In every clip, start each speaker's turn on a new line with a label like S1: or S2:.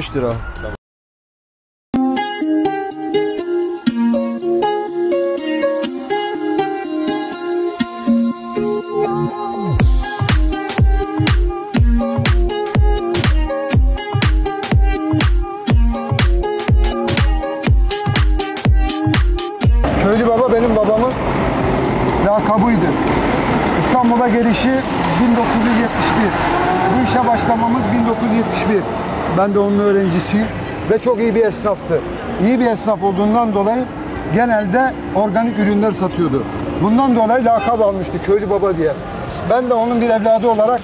S1: 70 lira.
S2: Köylü Baba benim babamın lakabıydı. İstanbul'a gelişi 1971. Bu işe başlamamız 1971. Ben de onun öğrencisiyim ve çok iyi bir esnaftı. İyi bir esnaf olduğundan dolayı genelde organik ürünler satıyordu. Bundan dolayı lakap almıştı Köylü Baba diye. Ben de onun bir evladı olarak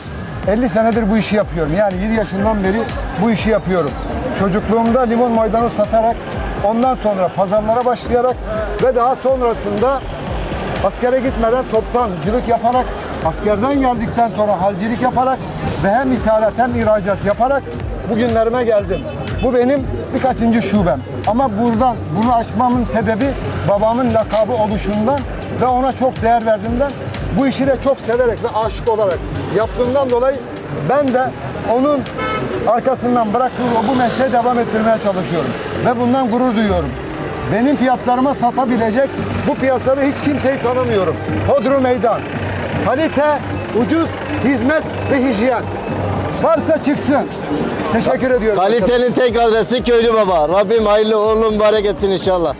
S2: 50 senedir bu işi yapıyorum. Yani 7 yaşından beri bu işi yapıyorum. Çocukluğumda limon maydanoz satarak, ondan sonra pazarlara başlayarak ve daha sonrasında askere gitmeden toptancılık yaparak, askerden geldikten sonra halcilik yaparak ve hem ithalat hem ihracat yaparak bugünlerime geldim. Bu benim birkaçıncı şubem. Ama bunu açmamın sebebi babamın lakabı oluşundan ve ona çok değer verdiğimden, bu işi de çok severek ve aşık olarak yaptığımdan dolayı ben de onun arkasından bıraktığı bu mesleğe devam ettirmeye çalışıyorum. Ve bundan gurur duyuyorum. Benim fiyatlarıma satabilecek bu piyasada hiç kimseyi tanımıyorum. Hodri meydan. Kalite, ucuz, hizmet ve hijyen. Varsa çıksın. Teşekkür ediyorum.
S1: Kalitenin tek adresi Köylü Baba. Rabbim hayırlı uğurlu mübarek etsin inşallah.